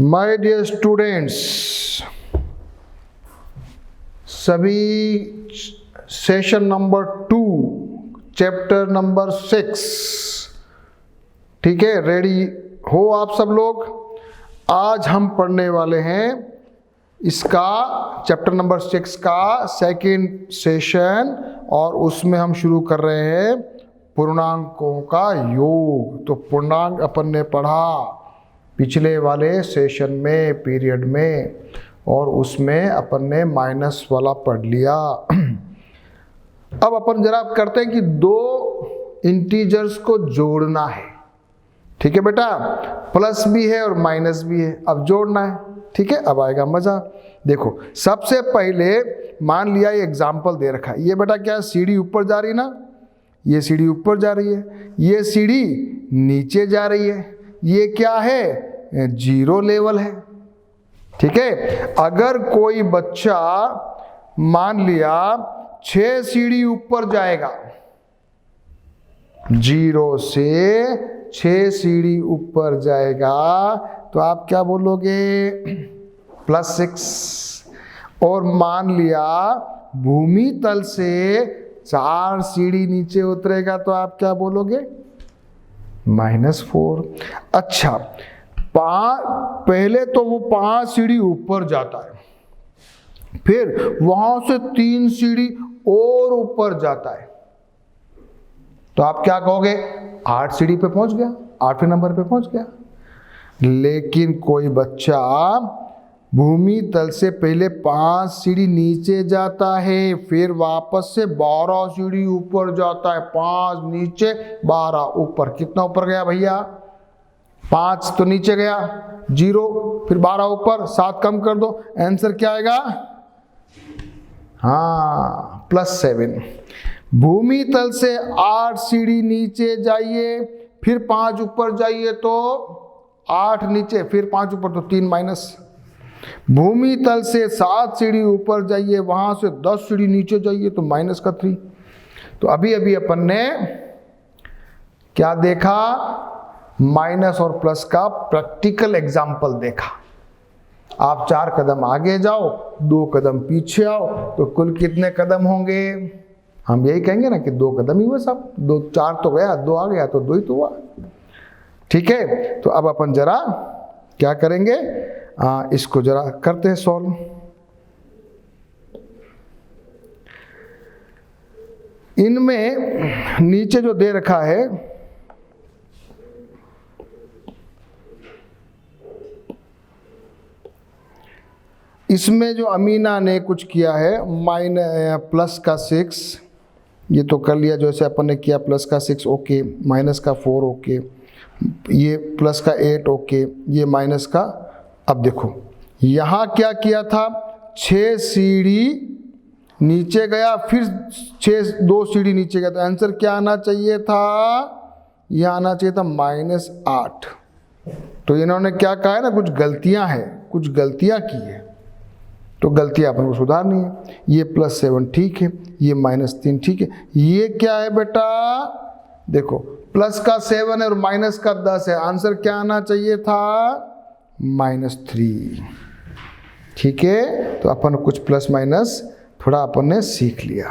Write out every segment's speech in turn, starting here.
My dear students, सभी session number 2 chapter number 6, ठीक है, रेडी हो आप सब लोग। आज हम पढ़ने वाले हैं इसका चैप्टर नंबर 6 का सेकंड सेशन, और उसमें हम शुरू कर रहे हैं पूर्णांकों का योग। तो पूर्णांक अपन ने पढ़ा पिछले वाले सेशन में, पीरियड में, और उसमें अपन ने माइनस वाला पढ़ लिया। अब अपन जरा करते हैं कि दो इंटीजर्स को जोड़ना है, ठीक है बेटा, प्लस भी है और माइनस भी है, अब जोड़ना है, ठीक है। अब आएगा मजा। देखो सबसे पहले मान लिया ये एग्जाम्पल दे रखा है, ये बेटा क्या है, सीढ़ी ऊपर जा रही ना, ये सीढ़ी ऊपर जा रही है, ये सीढ़ी नीचे जा रही है, ये क्या है, 0 लेवल है, ठीक है। अगर कोई बच्चा मान लिया 6 सीढ़ी ऊपर जाएगा, 0 से 6 सीढ़ी ऊपर जाएगा, तो आप क्या बोलोगे, +6। और मान लिया भूमि तल से 4 सीढ़ी नीचे उतरेगा, तो आप क्या बोलोगे, -4। अच्छा, पहले तो वो 5 सीढ़ी ऊपर जाता है, फिर वहां से 3 सीढ़ी और ऊपर जाता है, तो आप क्या कहोगे, 8 सीढ़ी पे पहुंच गया, 8वें नंबर पे पहुंच गया। लेकिन कोई बच्चा भूमि तल से पहले 5 सीढ़ी नीचे जाता है, फिर वापस से 12 सीढ़ी ऊपर जाता है, 5 नीचे 12 ऊपर, कितना ऊपर गया भैया, 5 तो नीचे गया, 0, फिर 12 ऊपर, 7 कम कर दो, आंसर क्या आएगा, हाँ +7। भूमि तल से 8 सीढ़ी नीचे जाइए, फिर 5 ऊपर जाइए तो 8 नीचे, फिर 5 ऊपर तो 3 माइनस। भूमि तल से 7 सीढ़ी ऊपर जाइए, वहां से 10 सीढ़ी नीचे जाइए तो -3। तो अभी अभी अपन ने क्या देखा, माइनस और प्लस का प्रैक्टिकल एग्जाम्पल देखा। आप 4 कदम आगे जाओ, 2 कदम पीछे आओ, तो कुल कितने कदम होंगे, हम यही कहेंगे ना कि 2 कदम ही हुए सब, 2 4 तो गया, 2 आ गया तो 2 ही तो हुआ, ठीक है। तो अब अपन जरा क्या करेंगे, इसको जरा करते हैं सॉल्व। इनमें नीचे जो दे रखा है, इसमें जो अमीना ने कुछ किया है, प्लस का 6, ये तो कर लिया जैसे अपन ने किया, प्लस का 6 ओके, माइनस का 4 ओके, ये प्लस का 8 ओके, ये माइनस का। अब देखो यहाँ क्या किया था, 6 सीढ़ी नीचे गया, फिर 2 सीढ़ी नीचे गया, तो आंसर क्या आना चाहिए था, यह आना चाहिए था -8। तो इन्होंने क्या कहा है ना, कुछ गलतियां हैं, कुछ गलतियां की है, तो गलतियां अपन को सुधारनी है। ये +7 ठीक है, ये -3 ठीक है, ये क्या है बेटा, देखो प्लस का 7 है और माइनस का 10 है, आंसर क्या आना चाहिए था, -3, ठीक है। तो अपन कुछ प्लस माइनस थोड़ा अपन ने सीख लिया।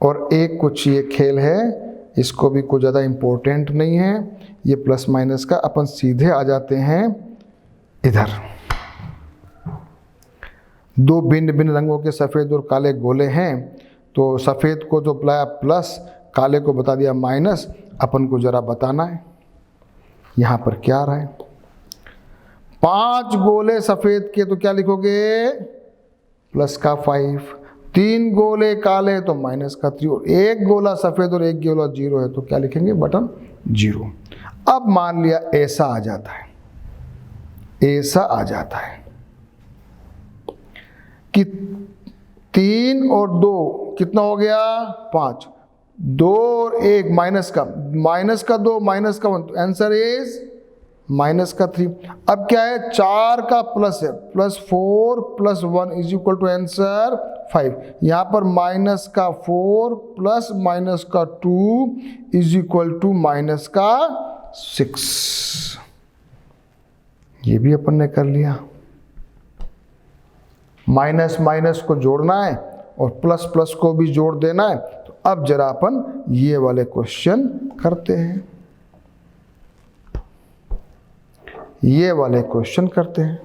और एक कुछ ये खेल है, इसको भी कुछ ज़्यादा इम्पोर्टेंट नहीं है, ये प्लस माइनस का, अपन सीधे आ जाते हैं इधर। 2 भिन्न भिन्न रंगों के सफ़ेद और काले गोले हैं, तो सफ़ेद को जो बुलाया प्लस, काले को बता दिया माइनस। अपन को जरा बताना है यहाँ पर क्या आ रहा है, 5 गोले सफ़ेद के तो क्या लिखोगे, प्लस का 5, 3 गोले काले तो माइनस का 3, और 1 गोला सफ़ेद और 1 गोला 0 है, तो क्या लिखेंगे, बटन 0। अब मान लिया ऐसा आ जाता है, ऐसा आ जाता है कि 3 और 2 कितना हो गया, 5, 2 और 1 माइनस का 2 माइनस का 1, तो आंसर इज -3। अब क्या है, 4 का प्लस है, +4 + 1 = आंसर 5। यहाँ पर माइनस का 4 प्लस माइनस का 2 = -6। ये भी अपन ने कर लिया। माइनस माइनस को जोड़ना है और प्लस प्लस को भी जोड़ देना है। तो अब जरा अपन ये वाले क्वेश्चन करते हैं, ये वाले क्वेश्चन करते हैं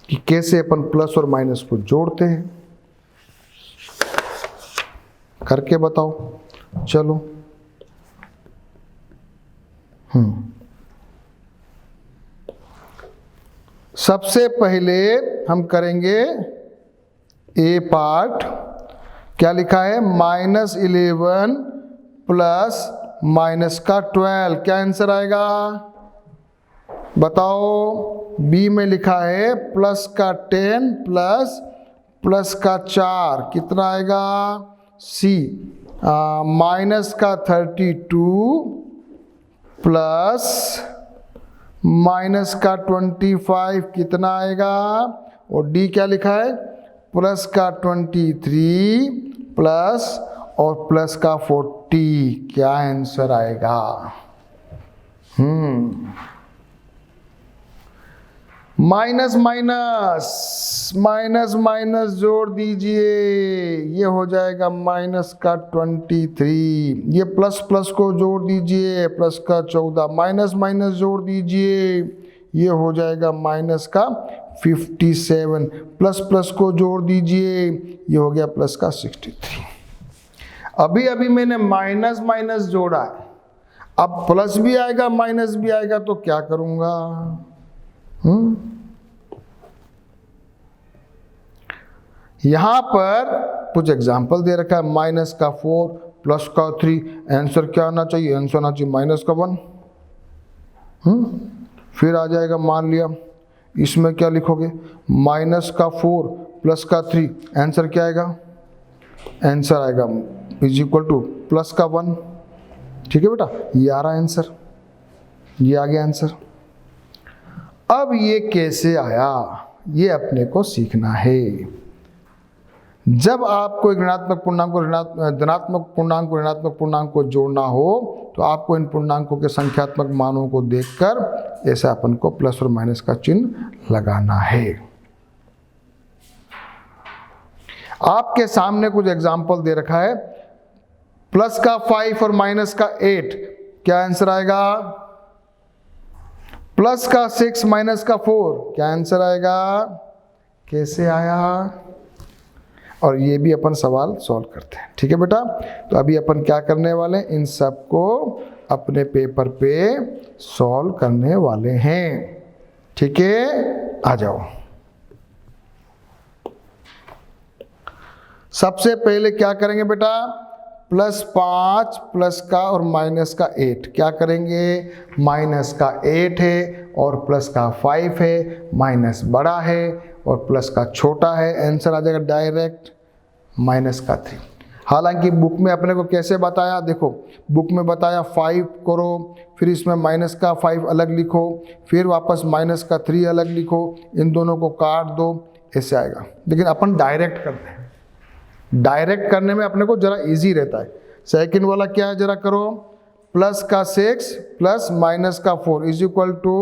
कि कैसे अपन प्लस और माइनस को जोड़ते हैं। करके बताओ, चलो। सबसे पहले हम करेंगे ए पार्ट। क्या लिखा है? -11 प्लस माइनस का 12, क्या आंसर आएगा बताओ? बी में लिखा है प्लस का 10 प्लस का 4, कितना आएगा? सी माइनस का 32 प्लस माइनस का 25, कितना आएगा? और डी क्या लिखा है? प्लस का 23 प्लस और प्लस का 40, क्या आंसर आएगा? माइनस माइनस माइनस माइनस जोड़ दीजिए, ये हो जाएगा माइनस का 23। ये प्लस प्लस को जोड़ दीजिए, प्लस का 14। माइनस माइनस जोड़ दीजिए, ये हो जाएगा माइनस का 57। प्लस प्लस को जोड़ दीजिए, ये हो गया प्लस का 63। अभी अभी मैंने माइनस माइनस जोड़ा है, अब प्लस भी आएगा माइनस भी आएगा, तो क्या करूंगा? यहां पर कुछ एग्जाम्पल दे रखा है। माइनस का 4 प्लस का 3, आंसर क्या आना चाहिए? आंसर आना चाहिए माइनस का 1। फिर आ जाएगा, मान लिया इसमें क्या लिखोगे? माइनस का 4 प्लस का 3, आंसर क्या आएगा? आंसर आएगा इज इक्वल टू प्लस का 1। ठीक है बेटा, ये आ रहा है आंसर, ये आ गया आंसर। अब ये कैसे आया, ये अपने को सीखना है। जब आपको एक ऋणात्मक पूर्णांक को धनात्मक पूर्णांक को ऋणात्मक पूर्णांक को जोड़ना हो, तो आपको इन पूर्णांकों के संख्यात्मक मानों को देखकर ऐसा अपन को प्लस और माइनस का चिन्ह लगाना है। आपके सामने कुछ एग्जाम्पल दे रखा है। प्लस का 5 और माइनस का 8, क्या आंसर आएगा? प्लस का 6 माइनस का 4, क्या आंसर आएगा? कैसे आया? और ये भी अपन सवाल सॉल्व करते हैं। ठीक है बेटा, तो अभी अपन क्या करने वाले हैं? इन सब को अपने पेपर पे सॉल्व करने वाले हैं। ठीक है, आ जाओ। सबसे पहले क्या करेंगे बेटा? +5 प्लस का और माइनस का 8, क्या करेंगे? माइनस का 8 है और प्लस का 5 है, माइनस बड़ा है और प्लस का छोटा है, आंसर आ जाएगा डायरेक्ट माइनस का 3। हालांकि बुक में अपने को कैसे बताया? देखो, बुक में बताया 5 करो, फिर इसमें माइनस का 5 अलग लिखो, फिर वापस माइनस का 3 अलग लिखो, इन दोनों को काट दो, ऐसे आएगा। लेकिन अपन डायरेक्ट करते हैं, डायरेक्ट करने में अपने को जरा इजी रहता है। सेकंड वाला क्या है, जरा करो। प्लस का 6 प्लस माइनस का 4 इज इक्वल टू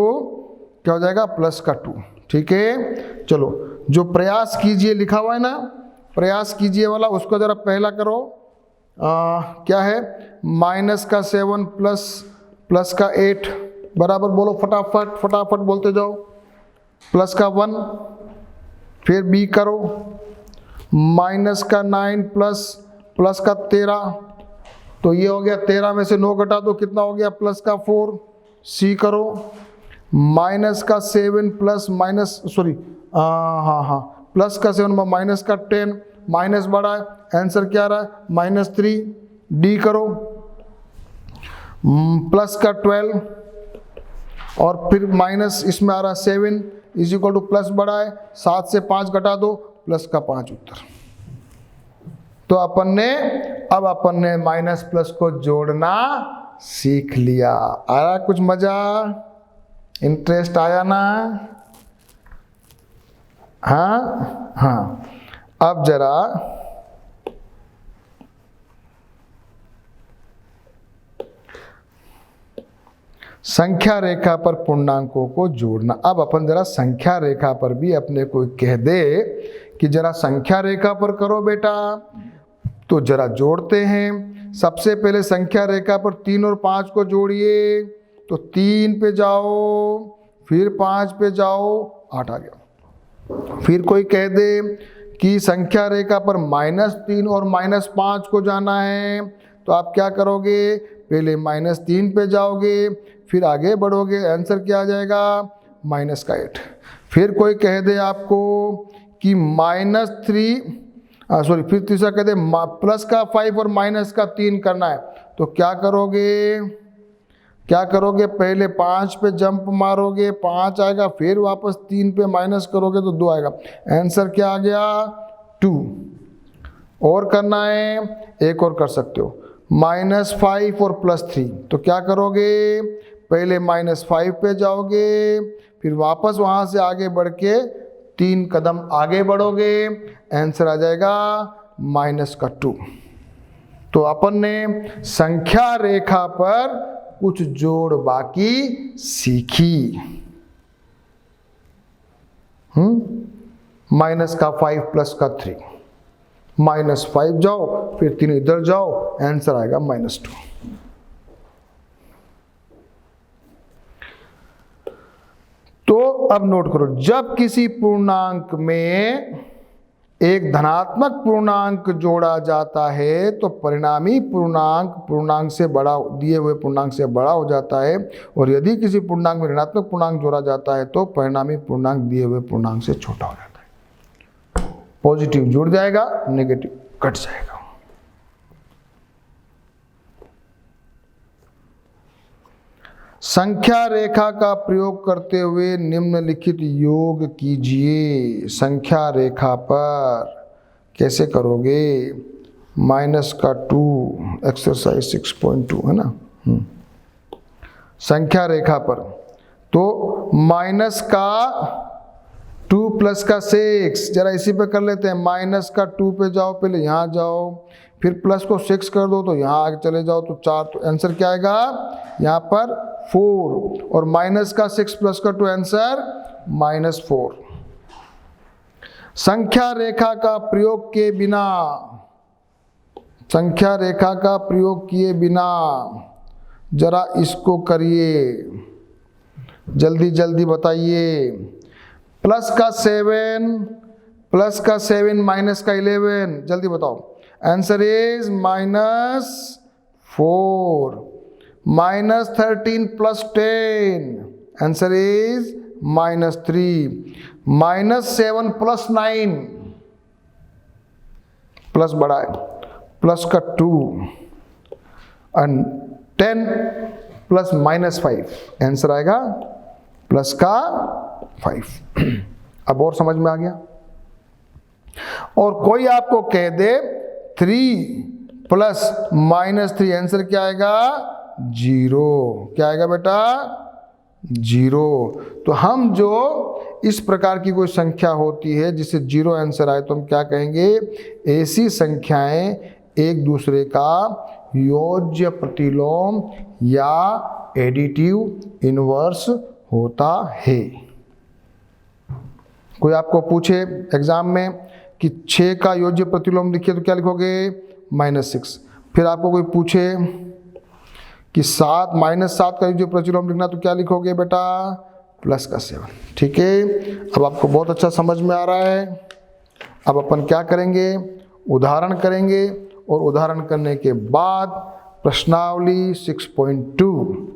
क्या हो जाएगा? प्लस का 2। ठीक है, चलो जो प्रयास कीजिए लिखा हुआ है ना, प्रयास कीजिए वाला, उसको जरा पहला करो। क्या है? माइनस का 7 प्लस का 8 बराबर, बोलो फटाफट फटाफट बोलते जाओ। प्लस का 1, फिर बी करो। माइनस का 9 प्लस का 13, तो ये हो गया 13 में से 9 घटा दो, कितना हो गया? प्लस का 4। सी करो। माइनस का 7 प्लस माइनस प्लस का 7 माइनस का 10, माइनस बड़ा है, आंसर क्या आ रहा है? -3। डी करो। प्लस का 12 और फिर माइनस इसमें आ रहा है 7 इज इक्वल टू प्लस बड़ा है, 7 से 5 घटा दो, प्लस का 5 उत्तर। तो अपन ने माइनस प्लस को जोड़ना सीख लिया। आया कुछ मजा? इंटरेस्ट आया ना? हाँ। अब जरा संख्या रेखा पर पूर्णांकों को जोड़ना। अब अपन जरा संख्या रेखा पर भी अपने को कह दे कि जरा संख्या रेखा पर करो बेटा, तो जरा जोड़ते हैं। सबसे पहले संख्या रेखा पर 3 और 5 को जोड़िए, तो 3 पे जाओ, फिर 5 पे जाओ, 8 आ गया। फिर कोई कह दे कि संख्या रेखा पर -3 और -5 को जाना है, तो आप क्या करोगे, पहले -3 पे जाओगे, फिर आगे बढ़ोगे, आंसर क्या आ जाएगा, -8। फिर कोई कह दे आपको कि फिर तीसरा कह दे +5 और -3 करना है, तो क्या करोगे, पहले 5 पे जंप मारोगे, 5 आएगा, फिर वापस 3 पे माइनस करोगे तो 2 आएगा। आंसर क्या आ गया, 2। और करना है, एक और कर सकते हो, -5 और +3, तो क्या करोगे, पहले -5 पे जाओगे, फिर वापस वहां से आगे बढ़ के 3 कदम आगे बढ़ोगे, आंसर आ जाएगा -2। तो अपन ने संख्या रेखा पर कुछ जोड़ बाकी सीखी। -5 +3, -5 जाओ, फिर 3 इधर जाओ, आंसर आएगा -2। तो अब नोट करो, जब किसी पूर्णांक में एक धनात्मक पूर्णांक जोड़ा जाता है तो परिणामी पूर्णांक से बड़ा, दिए हुए पूर्णांक से बड़ा हो जाता है, और यदि किसी पूर्णांक में ऋणात्मक पूर्णांक जोड़ा जाता है तो परिणामी पूर्णांक दिए हुए पूर्णांक से छोटा हो जाता है। पॉजिटिव जुड़ जाएगा, नेगेटिव कट जाएगा। संख्या रेखा का प्रयोग करते हुए निम्नलिखित योग कीजिए। संख्या रेखा पर कैसे करोगे, -2, एक्सरसाइज 6.2 है ना। संख्या रेखा पर तो -2 +6, जरा इसी पे कर लेते हैं। -2 पे जाओ, पहले यहाँ जाओ, फिर प्लस को 6 कर दो तो यहाँ आगे चले जाओ, तो 4, तो आंसर क्या आएगा यहाँ पर 4, और -6 +2 आंसर -4। संख्या रेखा का प्रयोग के बिना, संख्या रेखा का प्रयोग किए बिना जरा इसको करिए, जल्दी जल्दी बताइए। +7 -11, जल्दी बताओ, answer is -4। -13 +10, answer is -3। -7 +9, plus बड़ा है, प्लस का 2, एंड 10 + -5, आंसर आएगा +5। अब और समझ में आ गया। और कोई आपको कह दे 3 + -3, आंसर क्या आएगा 0। क्या आएगा बेटा 0। तो हम जो इस प्रकार की कोई संख्या होती है जिससे 0 आंसर आए तो हम क्या कहेंगे, ऐसी संख्याएं एक दूसरे का योज्य प्रतिलोम या एडिटिव इनवर्स होता है। कोई आपको पूछे एग्जाम में कि 6 का योज्य प्रतिलोम लिखिए तो क्या लिखोगे -6। फिर आपको कोई पूछे कि -7 का योज्य प्रतिलोम लिखना तो क्या लिखोगे बेटा +7। ठीक है, अब आपको बहुत अच्छा समझ में आ रहा है। अब अपन क्या करेंगे, उदाहरण करेंगे, और उदाहरण करने के बाद प्रश्नावली 6.2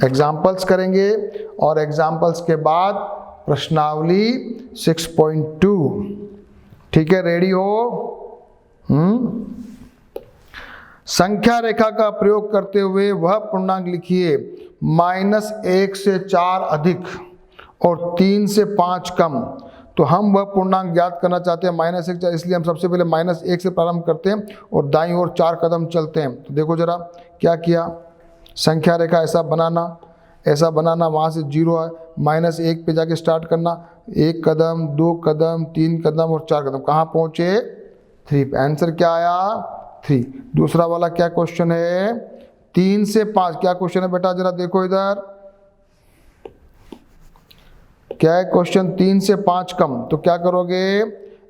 एग्जाम्पल्स करेंगे, और एग्जाम्पल्स के बाद प्रश्नावली 6.2। ठीक है, रेडी हो? संख्या रेखा का प्रयोग करते हुए वह पूर्णांक लिखिए -1 से 4 अधिक और 3 से 5 कम। तो हम वह पूर्णांक ज्ञात करना चाहते हैं -1, इसलिए हम सबसे पहले -1 से प्रारंभ करते हैं और दाईं ओर 4 कदम चलते हैं। तो देखो जरा क्या किया, संख्या रेखा ऐसा बनाना, वहाँ से 0 है, -1 पे जाके स्टार्ट करना, 1 कदम, 2 कदम, 3 कदम और 4 कदम, कहाँ पहुँचे 3 पे। आंसर क्या आया 3। दूसरा वाला क्या क्वेश्चन है, 3 से 5 क्या क्वेश्चन है बेटा, जरा देखो इधर, क्या है क्वेश्चन, 3 से 5 कम, तो क्या करोगे,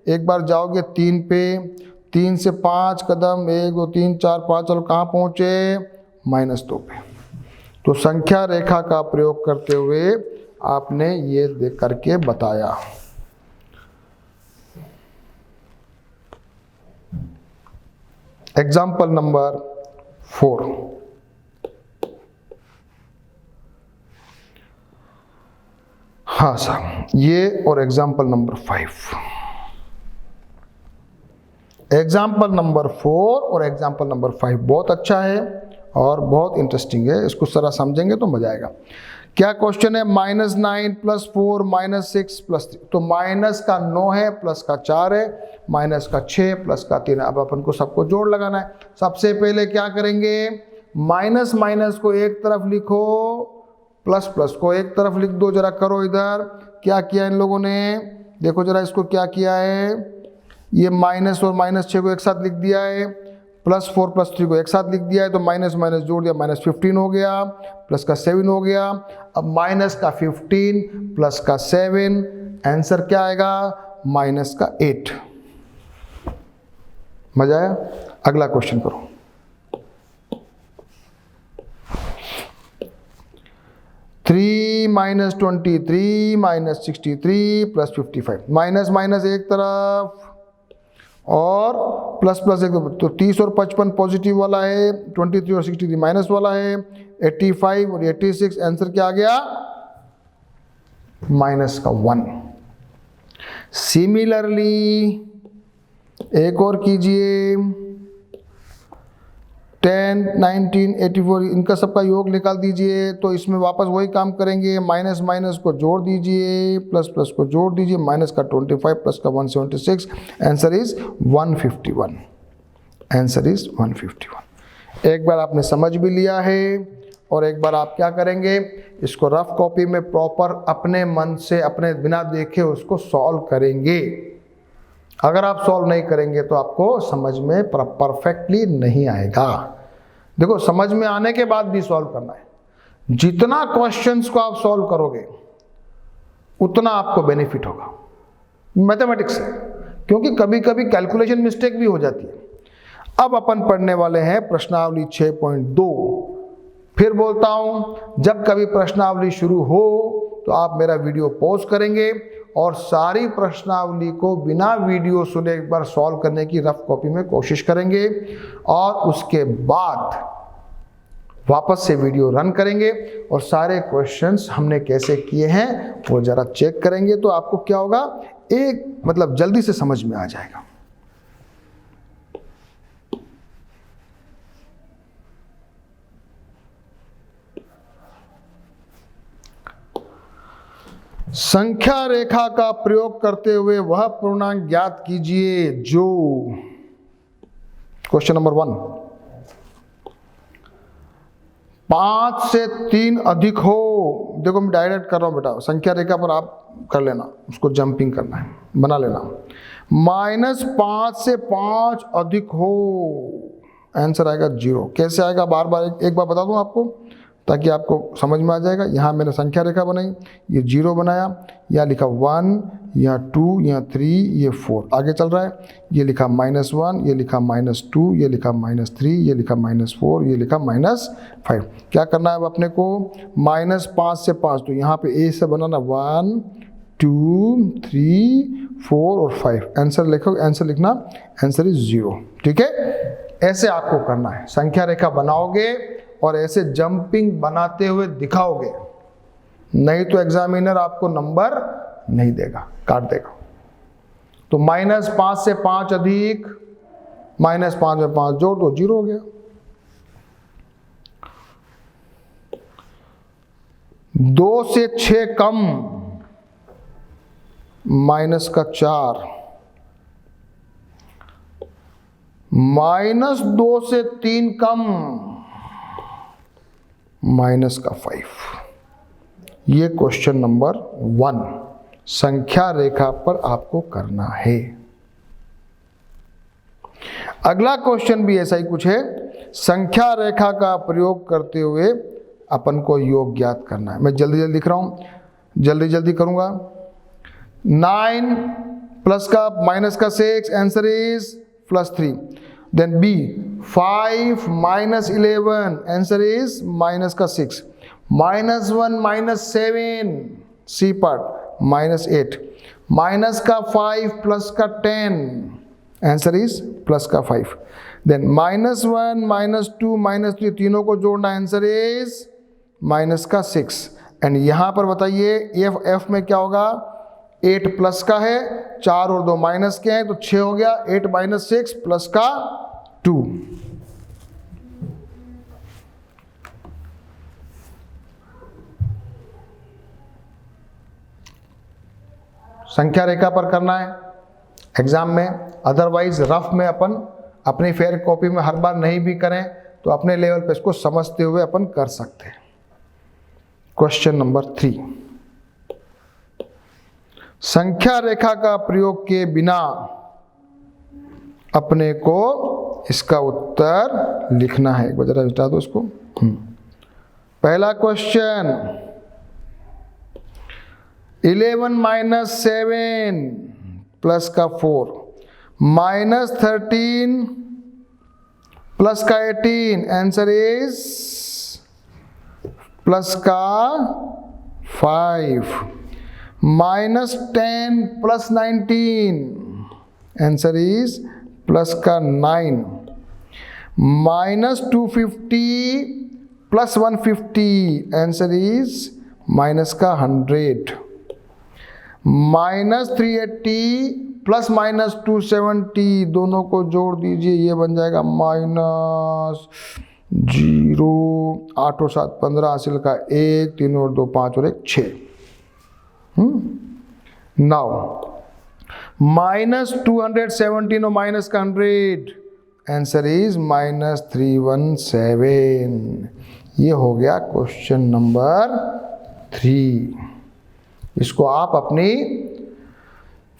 एक बार जाओगे 3 पे, 3 से 5 कदम, 1 2 3 4 5, चलो कहाँ पहुंचे, -2 पे। तो संख्या रेखा का प्रयोग करते हुए आपने ये देख करके बताया। एग्जाम्पल नंबर 4, हाँ साहब, ये और एग्जाम्पल नंबर 5, एग्जाम्पल नंबर 4 और एग्जाम्पल नंबर 5 बहुत अच्छा है और बहुत इंटरेस्टिंग है, इसको जरा समझेंगे तो मजा आएगा। क्या क्वेश्चन है, -9 + 4 -6 + 3, तो माइनस का 9 है, प्लस का 4 है, माइनस का 6 प्लस का 3 है। अब अपन को सबको जोड़ लगाना है। सबसे पहले क्या करेंगे, माइनस माइनस को एक तरफ लिखो, प्लस प्लस को एक तरफ लिख दो। जरा करो इधर, क्या किया इन लोगों ने, देखो जरा इसको क्या किया है, ये माइनस और -6 को एक साथ लिख दिया है, +4 + 3 को एक साथ लिख दिया है, तो माइनस माइनस जोड़ दिया, -15 हो गया, प्लस का 7 हो गया। अब माइनस का 15 प्लस का 7, आंसर क्या आएगा, -8। मजा आया? अगला क्वेश्चन करो। -3 -23 -63 + 55, माइनस माइनस एक तरफ और प्लस प्लस एक तरफ, तो 30 और 55 पॉजिटिव वाला है, 23 और 63 माइनस वाला है, 85 और 86, आंसर क्या आ गया, -1। सिमिलरली एक और कीजिए, 10 19 84, इनका सबका योग निकाल दीजिए। तो इसमें वापस वही काम करेंगे, माइनस माइनस को जोड़ दीजिए, प्लस प्लस को जोड़ दीजिए, माइनस का 25 प्लस का 176, आंसर इज 151, आंसर इज 151। एक बार आपने समझ भी लिया है और एक बार आप क्या करेंगे, इसको रफ कॉपी में प्रॉपर अपने मन से, अपने बिना देखे उसको सॉल्व करेंगे। अगर आप सॉल्व नहीं करेंगे तो आपको समझ में परफेक्टली नहीं आएगा। देखो, समझ में आने के बाद भी सॉल्व करना है। जितना क्वेश्चंस को आप सॉल्व करोगे उतना आपको बेनिफिट होगा मैथमेटिक्स से, क्योंकि कभी कभी कैलकुलेशन मिस्टेक भी हो जाती है। अब अपन पढ़ने वाले हैं प्रश्नावली 6.2। फिर बोलता हूं, जब कभी प्रश्नावली शुरू हो तो आप मेरा वीडियो पॉज करेंगे और सारी प्रश्नावली को बिना वीडियो सुने एक बार सॉल्व करने की रफ कॉपी में कोशिश करेंगे और उसके बाद वापस से वीडियो रन करेंगे और सारे क्वेश्चंस हमने कैसे किए हैं वो जरा चेक करेंगे। तो आपको क्या होगा, एक मतलब जल्दी से समझ में आ जाएगा। संख्या रेखा का प्रयोग करते हुए वह पूर्णांक ज्ञात कीजिए जो, क्वेश्चन नंबर 1, 5 से 3 अधिक हो। देखो मैं डायरेक्ट कर रहा हूं बेटा, संख्या रेखा पर आप कर लेना, उसको जंपिंग करना है, बना लेना। -5 से 5 अधिक हो, आंसर आएगा 0। कैसे आएगा, बार बार एक बार बता दूं आपको ताकि आपको समझ में आ जाएगा। यहाँ मैंने संख्या रेखा बनाई, ये 0 बनाया, यहाँ लिखा 1, यहाँ 2, यहाँ 3, ये 4, आगे चल रहा है। ये लिखा -1, ये लिखा -2, ये लिखा -3, ये लिखा -4, ये लिखा -5। क्या करना है अब अपने को, -5 से 5, तो यहाँ पे ए से बनाना 1 2 3 4 और 5, आंसर लिखो, आंसर लिखना, आंसर इज 0। ठीक है, ऐसे आपको करना है। संख्या रेखा बनाओगे और ऐसे जंपिंग बनाते हुए दिखाओगे, नहीं तो एग्जामिनर आपको नंबर नहीं देगा, काट देगा। तो -5 से 5 अधिक, -5 में 5 जोड़ दो, 0 हो गया। 2 से 6 कम, माइनस का 4, -2 से 3 कम, माइनस का 5। ये क्वेश्चन नंबर 1 संख्या रेखा पर आपको करना है। अगला क्वेश्चन भी ऐसा ही कुछ है। संख्या रेखा का प्रयोग करते हुए अपन को योग ज्ञात करना है। मैं जल्दी जल्दी लिख रहा हूँ, जल्दी जल्दी करूँगा। 9 प्लस का माइनस का 6, answer is +3। Then B 5 minus 11, answer is minus का 6। -1 -7, सी पार्ट -8। माइनस का 5 प्लस का 10, आंसर इज प्लस का 5। देन -1 -2 -3, तीनों को जोड़ना, आंसर इज माइनस का 6। एंड यहां पर बताइए एफ में क्या होगा, 8 प्लस का है, 4 और 2 माइनस के हैं तो 6 हो गया। 8 - 6 प्लस का 2। संख्या रेखा पर करना है एग्जाम में, अदरवाइज रफ में अपन अपनी फेयर कॉपी में हर बार नहीं भी करें तो अपने लेवल पे इसको समझते हुए अपन कर सकते हैं। क्वेश्चन नंबर 3, संख्या रेखा का प्रयोग के बिना अपने को इसका उत्तर लिखना है। एक बार जरा हटा दो इसको। पहला क्वेश्चन, 11 - 7 प्लस का 4, -13 प्लस का 18, आंसर इज प्लस का 5। -10 प्लस 19, आंसर इज प्लस का 9। -250 प्लस 150, आंसर इज माइनस का 100। -380 प्लस -270, दोनों को जोड़ दीजिए, ये बन जाएगा -0। 8 और 7 15, हासिल का 1, 3 और 2 5 और 1 6। नाउ -217 और माइनस का 100, आंसर इज -317। ये हो गया क्वेश्चन नंबर 3। इसको आप अपनी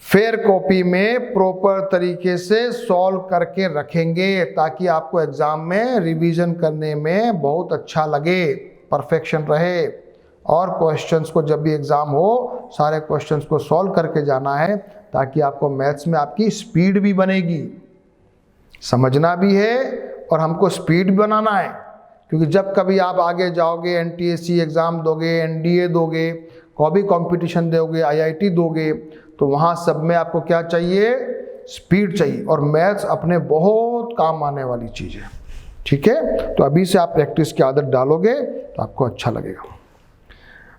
फेयर कॉपी में प्रॉपर तरीके से सॉल्व करके रखेंगे ताकि आपको एग्जाम में रिवीजन करने में बहुत अच्छा लगे, परफेक्शन रहे। और क्वेश्चंस को जब भी एग्जाम हो सारे क्वेश्चंस को सॉल्व करके जाना है ताकि आपको मैथ्स में आपकी स्पीड भी बनेगी, समझना भी है और हमको स्पीड भी बनाना है। क्योंकि जब कभी आप आगे जाओगे, एनटीएससी एग्ज़ाम दोगे, एनडीए दोगे, कोई भी कंपटीशन दोगे, आईआईटी दोगे, तो वहाँ सब में आपको क्या चाहिए, स्पीड चाहिए। और मैथ्स अपने बहुत काम आने वाली चीज़ है, ठीक है। तो अभी से आप प्रैक्टिस की आदत डालोगे तो आपको अच्छा लगेगा।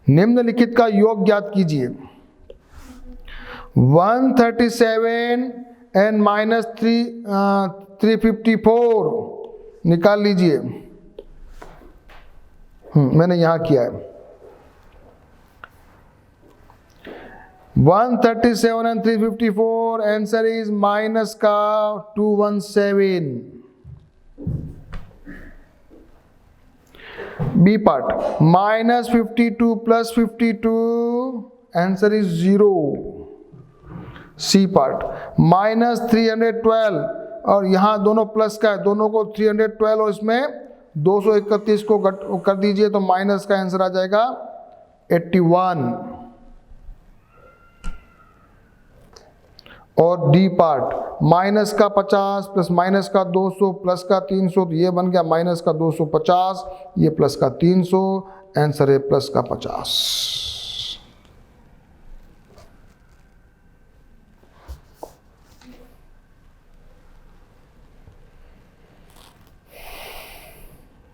निम्नलिखित का योग ज्ञात कीजिए। 137 एंड -354 निकाल लीजिए। मैंने यहां किया है। 137 एंड 354, आंसर इज माइनस का 217। B part, -52 plus 52, answer is 0। C part, -312 और यहां दोनों प्लस का है, दोनों को 312 और इसमें 231 को कर दीजिए तो माइनस का आंसर आ जाएगा 81। और डी पार्ट, माइनस का 50 प्लस माइनस का 200 प्लस का 300, तो ये बन गया माइनस का 250, ये प्लस का 300, आंसर है प्लस का 50।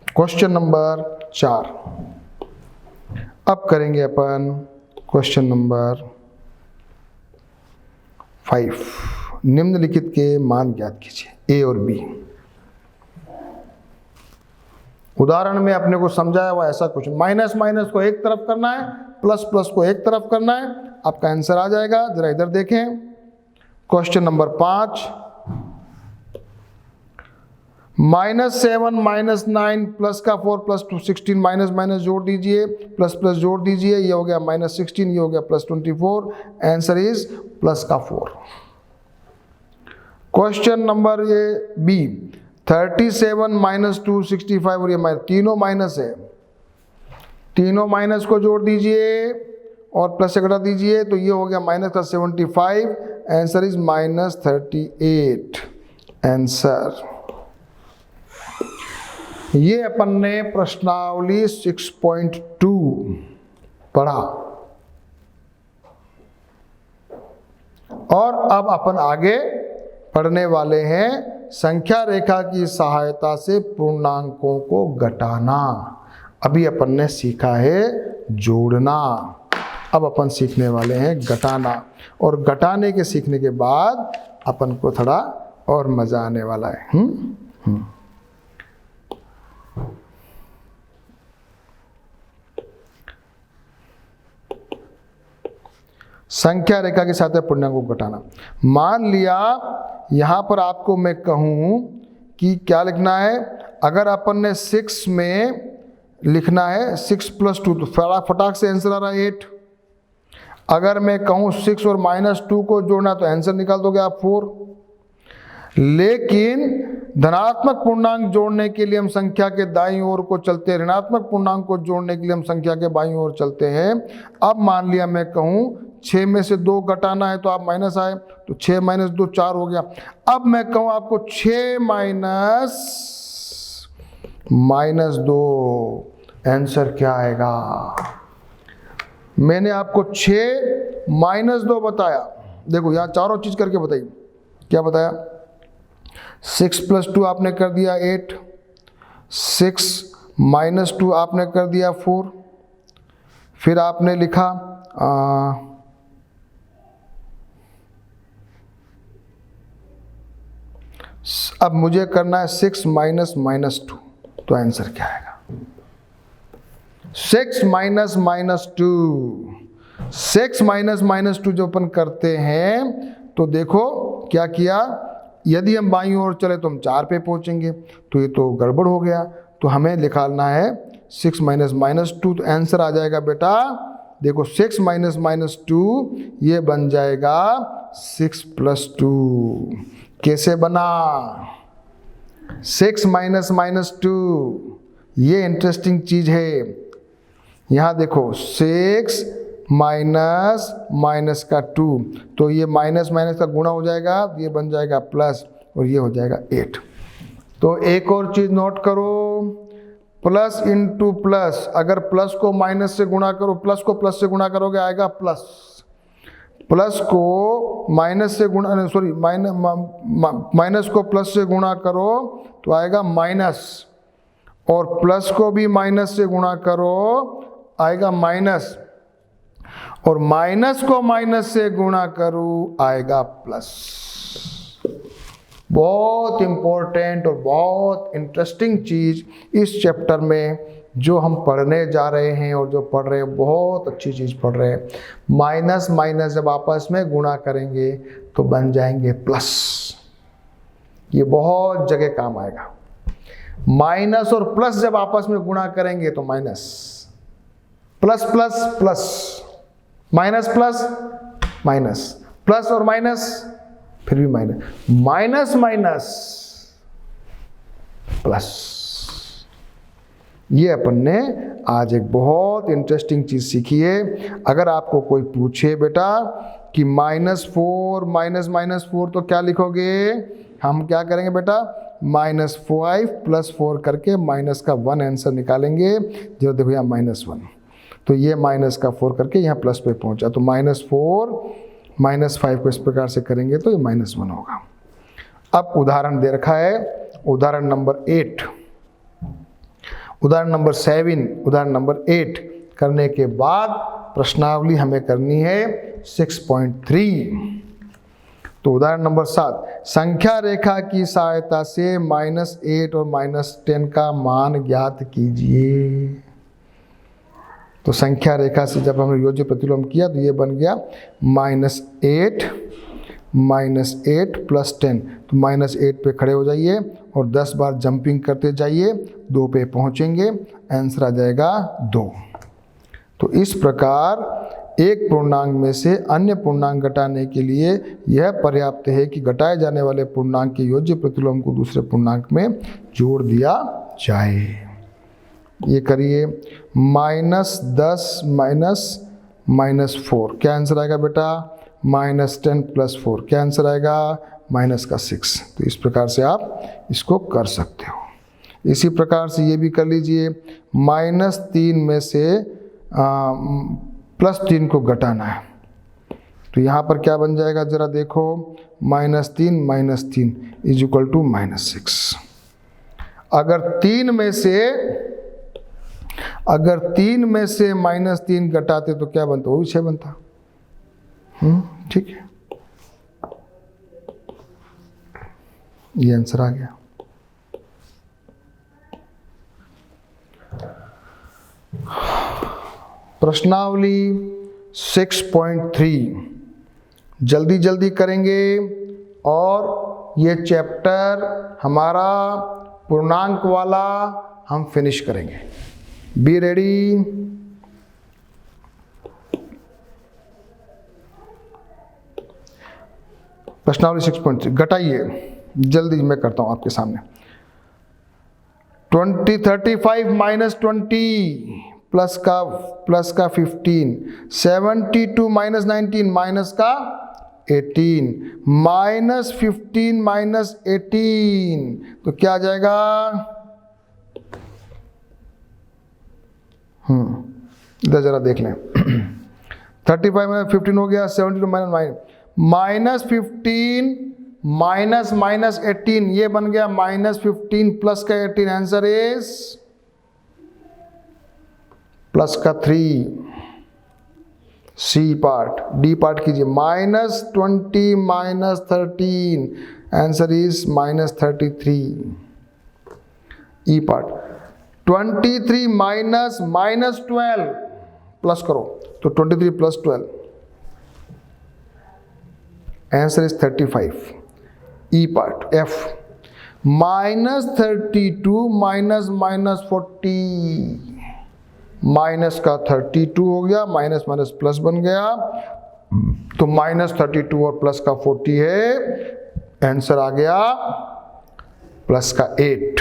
Question number 4। अब करेंगे अपन क्वेश्चन नंबर 5। निम्नलिखित के मान ज्ञात कीजिए, ए और बी। उदाहरण में अपने को समझाया हुआ ऐसा कुछ, माइनस माइनस को एक तरफ करना है, प्लस प्लस को एक तरफ करना है, आपका आंसर आ जाएगा। जरा इधर देखें, क्वेश्चन नंबर 5। -7 -9 प्लस का 4 प्लस 2 16, माइनस माइनस जोड़ दीजिए, प्लस प्लस जोड़ दीजिए, ये हो गया -16, ये हो गया +24, आंसर इज प्लस का 4। क्वेश्चन नंबर ये बी, 37 माइनस 2 65 और ये तीनों माइनस है, तीनों माइनस को जोड़ दीजिए और प्लस से घटा दीजिए तो ये हो गया माइनस का 75, आंसर इज माइनस 38 आंसर। ये अपन ने प्रश्नावली 6.2 पढ़ा और अब अपन आगे पढ़ने वाले हैं संख्या रेखा की सहायता से पूर्णांकों को घटाना। अभी अपन ने सीखा है जोड़ना, अब अपन सीखने वाले हैं घटाना, और घटाने के सीखने के बाद अपन को थोड़ा और मजा आने वाला है। संख्या रेखा के साथ पूर्णांकों को घटाना। मान लिया यहां पर आपको मैं कहूं कि क्या लिखना है, अगर अपन ने 6 में लिखना है 6 + 2 तो फटाक से आंसर आ रहा है 8। अगर मैं कहूं 6 और -2 को जोड़ना तो आंसर निकाल दोगे आप 4। लेकिन धनात्मक पूर्णांक जोड़ने के लिए हम संख्या के दाईं ओर को चलते हैं, ऋणात्मक पूर्णांक को जोड़ने के लिए हम संख्या के बाईं ओर चलते हैं। अब मान लिया मैं कहूं 6 में से 2 घटाना है तो आप माइनस आए तो 6 - 2 4 हो गया। अब मैं कहूं आपको 6 - 2 आंसर क्या आएगा। मैंने आपको 6 - 2 बताया, देखो यहां चारों चीज करके बताइए। क्या बताया, 6 + 2 आपने कर दिया 8, 6 - 2 आपने कर दिया 4, फिर आपने लिखा अब मुझे करना है 6 - -2 तो आंसर क्या आएगा। 6 - -2, 6 - -2 जो अपन करते हैं तो देखो क्या किया, यदि हम बाईं ओर चले तो हम 4 पे पहुंचेंगे, तो ये तो गड़बड़ हो गया। तो हमें निकालना है 6 - -2 तो आंसर आ जाएगा बेटा, देखो 6 - -2 ये बन जाएगा 6 + 2। कैसे बना 6 - -2, ये इंटरेस्टिंग चीज है। यहां देखो 6 माइनस का 2 तो ये माइनस का गुणा हो जाएगा, ये बन जाएगा प्लस और ये हो जाएगा 8। तो एक और चीज नोट करो, प्लस इंटू प्लस, अगर प्लस को माइनस से गुणा करो, प्लस को प्लस से गुणा करोगे आएगा प्लस, प्लस को माइनस से गुणा सॉरी माइनस को प्लस से गुणा करो तो आएगा माइनस, और प्लस को भी माइनस से गुणा करो आएगा माइनस, और माइनस को माइनस से गुणा करूं आएगा प्लस। बहुत इंपॉर्टेंट और बहुत इंटरेस्टिंग चीज इस चैप्टर में जो हम पढ़ने जा रहे हैं और जो पढ़ रहे हैं, बहुत अच्छी चीज पढ़ रहे हैं। माइनस माइनस जब आपस में गुणा करेंगे तो बन जाएंगे प्लस, ये बहुत जगह काम आएगा। माइनस और प्लस जब आपस में गुणा करेंगे तो minus, plus plus plus, minus plus minus, plus और माइनस फिर भी माइनस, माइनस माइनस प्लस। ये अपन ने आज एक बहुत इंटरेस्टिंग चीज सीखी है। अगर आपको कोई पूछे बेटा कि -4 -4 तो क्या लिखोगे, हम क्या करेंगे बेटा, -5 + 4 करके माइनस का 1 आंसर निकालेंगे। जो देखो यहाँ -1 तो ये माइनस का 4 करके यहाँ प्लस पे पहुंचा, तो -4 -5 को इस प्रकार से करेंगे तो ये -1 होगा। अब उदाहरण दे रखा है, उदाहरण नंबर 8, उदाहरण नंबर 7, उदाहरण नंबर 8 करने के बाद प्रश्नावली हमें करनी है 6.3। तो उदाहरण नंबर 7, संख्या रेखा की सहायता से -8 और -10 का मान ज्ञात कीजिए। तो संख्या रेखा से जब हमने योज्य प्रतिलोम किया तो ये बन गया -8 + 10, तो -8 पे खड़े हो जाइए और 10 बार जंपिंग करते जाइए, 2 पे पहुंचेंगे, आंसर आ जाएगा 2। तो इस प्रकार एक पूर्णांक में से अन्य पूर्णांक घटाने के लिए यह पर्याप्त है कि घटाए जाने वाले पूर्णांक के योज्य प्रतिलोम को दूसरे पूर्णांक में जोड़ दिया जाए। ये करिए, -10 -4 क्या आंसर आएगा बेटा? -10 + 4 क्या आंसर आएगा? -6। तो इस प्रकार से आप इसको कर सकते हो। इसी प्रकार से ये भी कर लीजिए, -3 में से +3 को घटाना है, तो यहाँ पर क्या बन जाएगा जरा देखो, -3 - 3 = -6। अगर 3 में से -3 घटाते तो क्या बनता? वो भी 6 बनता। ठीक है, ये आंसर आ गया। प्रश्नावली 6.3 जल्दी जल्दी करेंगे और ये चैप्टर हमारा पूर्णांक वाला हम फिनिश करेंगे। Be ready. प्रश्नावली 6.3 घटाइए, जल्दी मैं करता हूं आपके सामने। 35 - 20 प्लस का 15, 72 - 19 माइनस का 18, -15 - 18 तो क्या आ जाएगा? इधर जरा देख लें। 35 - 15 हो गया, 72 - -15 -18 ये बन गया -15 प्लस का 18, आंसर इज प्लस का 3। C part. डी पार्ट कीजिए, -20 - 13, answer is -33। E part, 23 -12 plus करो तो 23 + 12, answer is 35। E part. F, -32 -40, minus का 32 हो गया, माइनस माइनस प्लस बन गया, तो -32 और प्लस का 40 है, आंसर आ गया प्लस का 8।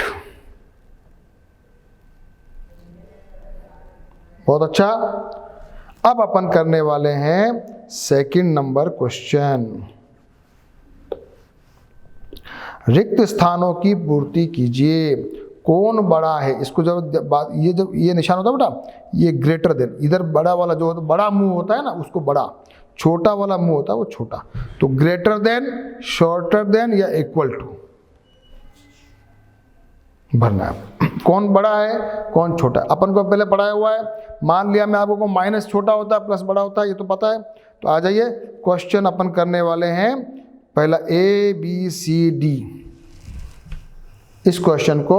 बहुत अच्छा। अब अपन करने वाले हैं सेकंड नंबर क्वेश्चन। रिक्त स्थानों की पूर्ति कीजिए। कौन बड़ा है? इसको जब ये निशान होता है बेटा, ये ग्रेटर देन, इधर बड़ा वाला जो होता है, बड़ा मुंह होता है ना, उसको बड़ा, छोटा वाला मुंह होता है वो छोटा। तो ग्रेटर देन, शॉर्टर देन या इक्वल टू भरना है। कौन बड़ा है कौन छोटा है, अपन को पहले पढ़ाया हुआ है। मान लिया मैं आपको माइनस छोटा होता है प्लस बड़ा होता है, ये तो पता है। तो आ जाइए, क्वेश्चन अपन करने वाले हैं पहला ABCD। इस क्वेश्चन को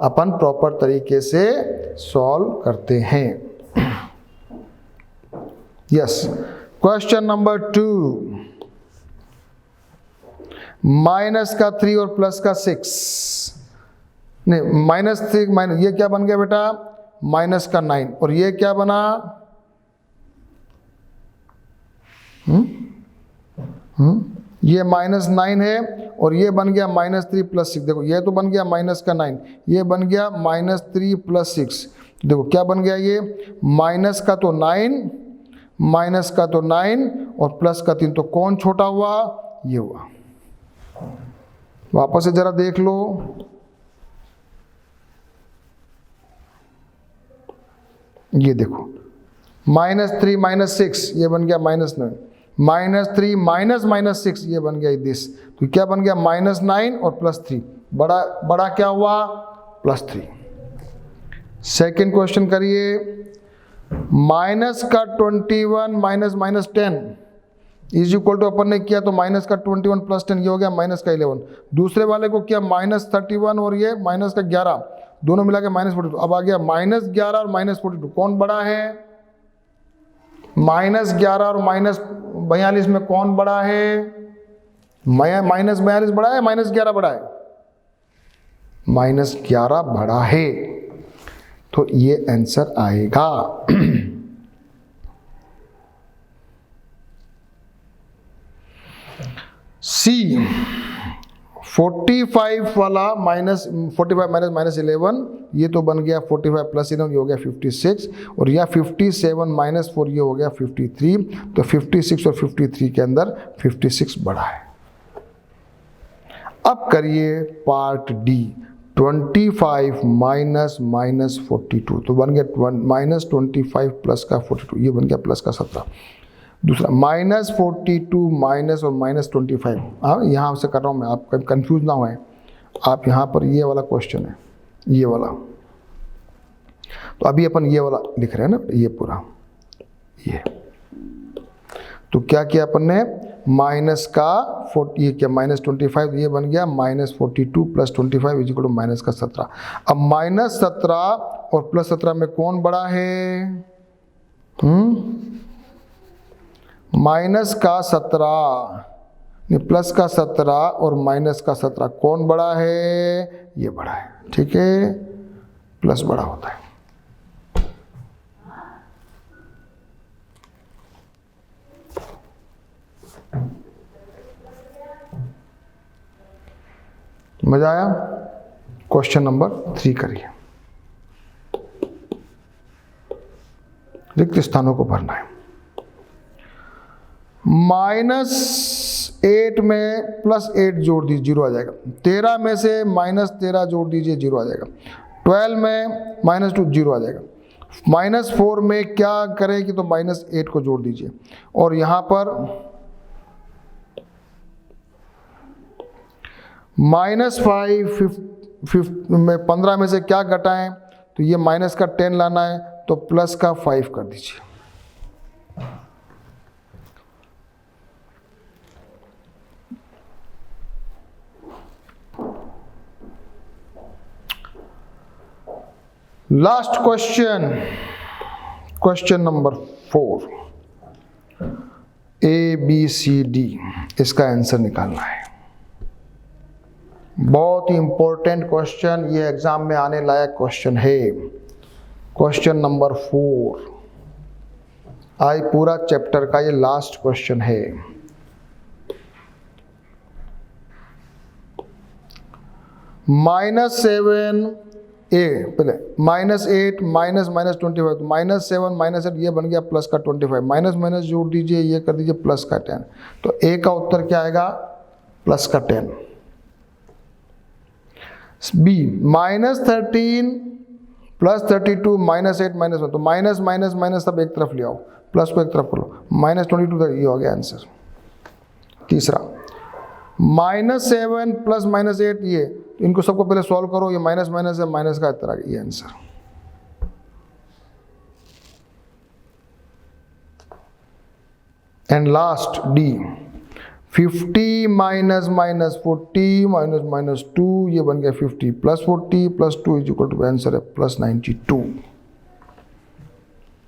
अपन प्रॉपर तरीके से सॉल्व करते हैं। यस, क्वेश्चन नंबर 2, माइनस का 3 और प्लस का 6, नहीं -3 माइनस, ये क्या बन गया बेटा? -9 और ये क्या बना? ये -9 है और ये बन गया -3 + 6। देखो ये तो बन गया -9, ये बन गया -3 + 6। देखो क्या बन गया, ये माइनस का तो 9 और प्लस का 3, तो कौन छोटा हुआ? ये हुआ। वापस से जरा देख लो, ये देखो -3 - 6 ये बन गया -9, -3 -6 ये बन गया दिस, तो क्या बन गया? -9 और +3, बड़ा क्या हुआ? +3। सेकेंड क्वेश्चन करिए, माइनस का 21 - -10 इज इक्वल टू, अपन ने किया तो माइनस का 21 + 10 ये हो गया माइनस का 11। दूसरे वाले को किया -31 और ये माइनस का 11, दोनों मिला के -42। अब आ गया -11 और -42, कौन बड़ा है? -11 और -42 में कौन बड़ा है? -42 बड़ा है, -11 बड़ा है? -11 बड़ा है, तो ये आंसर आएगा। सी 45 वाला -45 माइनस 11, ये तो बन गया 45 प्लस 11, ये हो गया 56, और यह 57 माइनस 4 ये हो गया 53। तो 56 और 53 के अंदर 56 बड़ा है। अब करिए पार्ट डी, 25 माइनस -42, तो बन गया -25 प्लस का 42, ये बन गया प्लस का 17। दूसरा -42 माइनस और -25, हाँ यहाँ से कर रहा हूँ मैं, आप कंफ्यूज ना होए। आप यहाँ पर ये वाला क्वेश्चन है, ये वाला, तो अभी अपन ये वाला लिख रहे हैं ना, ये पूरा ये। तो क्या किया अपन ने, माइनस का 40, ये क्या -25, ये बन गया -42 plus 25 is equal to minus का 17। अब -17 और प्लस 17 में कौन बड़ा है? माइनस का 17 नहीं, प्लस का 17 और माइनस का 17 कौन बड़ा है? ये बड़ा है, ठीक है, प्लस बड़ा होता है। मजा आया? क्वेश्चन नंबर 3 करिए। रिक्त स्थानों को भरना है। -8 में +8 जोड़ दीजिए, 0 आ जाएगा। 13 में से -13 जोड़ दीजिए, 0 आ जाएगा। 12 में -2 0 आ जाएगा। -4 में क्या करें कि तो -8 को जोड़ दीजिए, और यहाँ पर -5 में 15 में से क्या घटाएं, तो ये माइनस का 10 लाना है, तो प्लस का 5 कर दीजिए। Last question, question number 4, ABCD, इसका आंसर निकालना है। बहुत ही इंपॉर्टेंट क्वेश्चन, ये एग्जाम में आने लायक क्वेश्चन है। क्वेश्चन नंबर 4, आज पूरा चैप्टर का ये लास्ट क्वेश्चन है। -7 पहले -8 माइनस -25, तो -7 -8 ये बन गया प्लस का 25, माइनस माइनस जोड़ दीजिए, ये कर दीजिए प्लस का 10, तो A का उत्तर क्या आएगा? प्लस का 10। B -13 प्लस 32 -8 -1, तो माइनस माइनस माइनस सब एक तरफ ले आओ, प्लस को एक तरफ करो, -22, ये हो गया आंसर। तीसरा -7 प्लस -8, ये इनको सबको पहले सॉल्व करो, ये माइनस माइनस है, माइनस का तरह, ये answer. And last D, 50 minus -40 minus -2, ये बन गया 50 plus 40 plus 2 is equal to, answer है +92।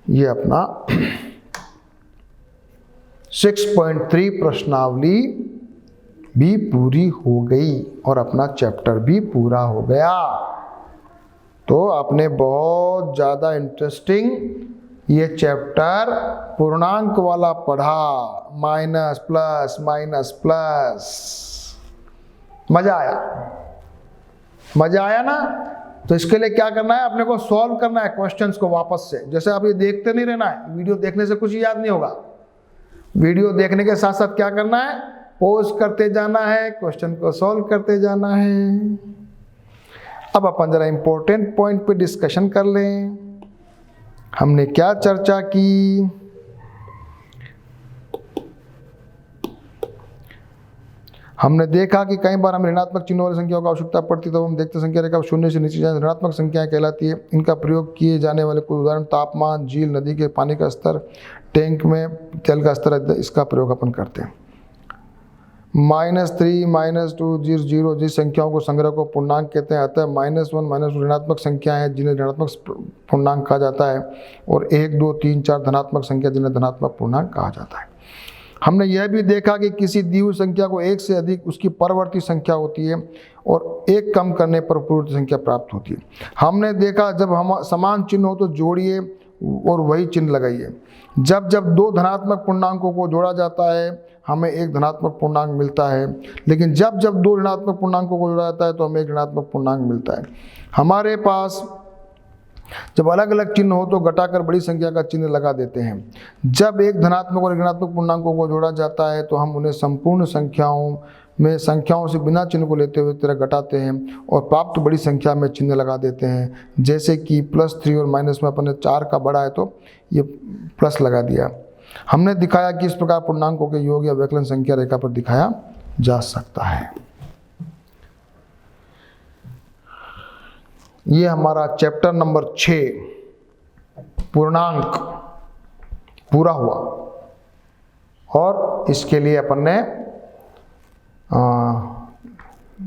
ये अपना 6.3 प्रश्नावली भी पूरी हो गई और अपना चैप्टर भी पूरा हो गया। तो आपने बहुत ज़्यादा इंटरेस्टिंग ये चैप्टर पूर्णांक वाला पढ़ा, माइनस प्लस माइनस प्लस। मजा आया? मजा आया ना? तो इसके लिए क्या करना है, अपने को सॉल्व करना है क्वेश्चंस को वापस से। जैसे आप ये देखते नहीं रहना है, वीडियो देखने से कुछ याद नहीं होगा। वीडियो देखने के साथ साथ क्या करना है, पॉज करते जाना है, क्वेश्चन को सॉल्व करते जाना है। अब अपन जरा इंपॉर्टेंट पॉइंट पे डिस्कशन कर लें। हमने क्या चर्चा की? हमने देखा कि कई बार हमें ऋणात्मक चिन्हों वाली संख्याओं की आवश्यकता पड़ती, तो हम देखते संख्या रेखा शून्य से नीचे जाए ऋणात्मक संख्याएं कहलाती है। इनका प्रयोग किए जाने वाले कुछ उदाहरण, तापमान, झील, नदी के पानी का स्तर, टैंक में तेल का स्तर, इसका प्रयोग अपन करते हैं। -3 -2 0 जिस संख्याओं को संग्रह को पूर्णांक कहते हैं, अतः -1 -2 ऋणात्मक संख्याएं हैं जिन्हें ऋणात्मक पूर्णांक कहा जाता है, और 1 2 3 4 धनात्मक संख्या जिन्हें धनात्मक पूर्णांक कहा जाता है। हमने यह भी देखा कि किसी दी हुई संख्या को एक से अधिक उसकी परवर्ती संख्या होती है और एक कम करने पर पूर्ववर्ती संख्या प्राप्त होती है। हमने देखा जब हम समान चिन्ह हो तो जोड़िए और वही चिन्ह लगाइए। जब जब दो धनात्मक पूर्णांकों को जोड़ा जाता है हमें एक धनात्मक पूर्णांक मिलता है, लेकिन जब जब दो ऋणात्मक पूर्णांकों को जोड़ा जाता है तो हमें एक ऋणात्मक पूर्णांक मिलता है। हमारे पास जब अलग अलग चिन्ह हो तो घटाकर बड़ी संख्या का चिन्ह लगा देते हैं। जब एक धनात्मक और ऋणात्मक पूर्णांकों को जोड़ा जाता है तो हम उन्हें संपूर्ण संख्याओं से बिना चिन्ह को लेते हुए तरह घटाते हैं और प्राप्त बड़ी संख्या में चिन्ह लगा देते हैं। जैसे कि +3 और माइनस में अपने 4 का बड़ा है तो ये प्लस लगा दिया। हमने दिखाया कि इस प्रकार पूर्णांकों के योग या व्यवकलन संख्या रेखा पर दिखाया जा सकता है। ये हमारा चैप्टर नंबर 6 पूर्णांक पूरा हुआ और इसके लिए अपन ने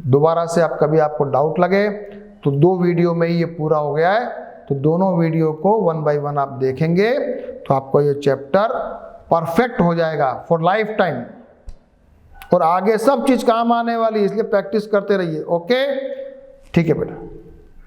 दोबारा से आप कभी आपको डाउट लगे तो 2 वीडियो में ही ये पूरा हो गया है, तो दोनों वीडियो को 1 बाय 1 आप देखेंगे तो आपको ये चैप्टर परफेक्ट हो जाएगा फॉर लाइफ टाइम और आगे सब चीज काम आने वाली है, इसलिए प्रैक्टिस करते रहिए। ओके, ठीक है बेटा।